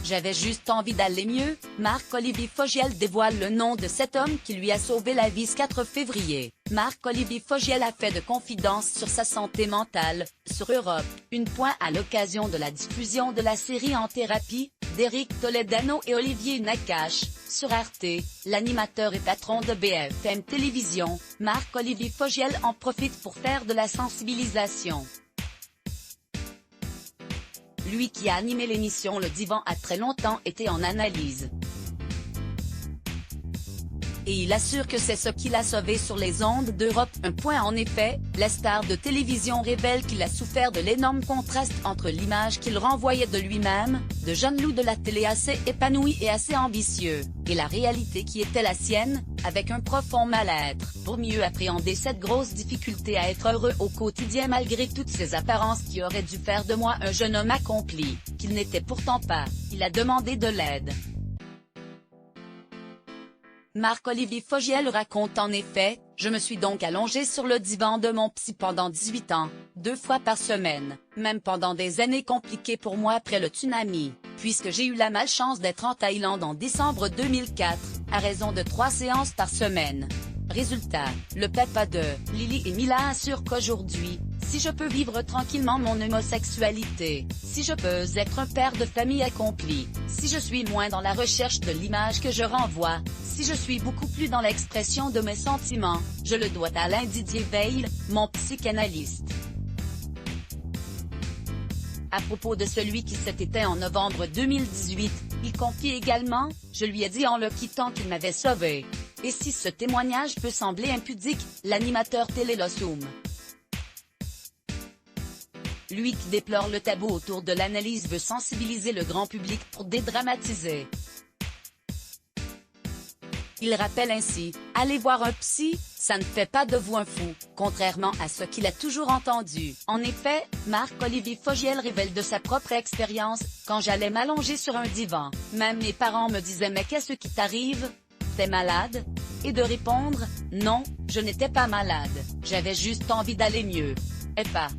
J'avais juste envie d'aller mieux. Marc-Olivier Fogiel dévoile le nom de cet homme qui lui a sauvé la vie ce 4 février. Marc-Olivier Fogiel a fait de confidences sur sa santé mentale, sur Europe, une point à l'occasion de la diffusion de la série En thérapie, d'Éric Toledano et Olivier Nakache, sur RT, l'animateur et patron de BFM Télévision, Marc-Olivier Fogiel en profite pour faire de la sensibilisation. Lui qui a animé l'émission Le Divan a très longtemps été en analyse. Et il assure que c'est ce qui l'a sauvé sur les ondes d'Europe. Un point en effet, la star de télévision révèle qu'il a souffert de l'énorme contraste entre l'image qu'il renvoyait de lui-même, de jeune loup de la télé assez épanoui et assez ambitieux, et la réalité qui était la sienne, avec un profond mal-être. Pour mieux appréhender cette grosse difficulté à être heureux au quotidien malgré toutes ces apparences qui auraient dû faire de moi un jeune homme accompli, qu'il n'était pourtant pas, il a demandé de l'aide. Marc-Olivier Fogiel raconte en effet, « Je me suis donc allongé sur le divan de mon psy pendant 18 ans, 2 fois par semaine, même pendant des années compliquées pour moi après le tsunami, puisque j'ai eu la malchance d'être en Thaïlande en décembre 2004, à raison de 3 séances par semaine. Résultat, le papa de Lily et Mila assure qu'aujourd'hui, si je peux vivre tranquillement mon homosexualité, si je peux être un père de famille accompli, si je suis moins dans la recherche de l'image que je renvoie, si je suis beaucoup plus dans l'expression de mes sentiments, je le dois à Alain Didier Veil, mon psychanalyste. » À propos de celui qui s'est éteint en novembre 2018, il confie également, « Je lui ai dit en le quittant qu'il m'avait sauvé. » Et si ce témoignage peut sembler impudique, l'animateur télé l'assume. Lui qui déplore le tabou autour de l'analyse veut sensibiliser le grand public pour dédramatiser. Il rappelle ainsi, « Allez voir un psy, ça ne fait pas de vous un fou », contrairement à ce qu'il a toujours entendu. En effet, Marc-Olivier Fogiel révèle de sa propre expérience, « Quand j'allais m'allonger sur un divan, même mes parents me disaient « Mais qu'est-ce qui t'arrive ? T'es malade ?» Et de répondre, « Non, je n'étais pas malade, j'avais juste envie d'aller mieux. » Et pas.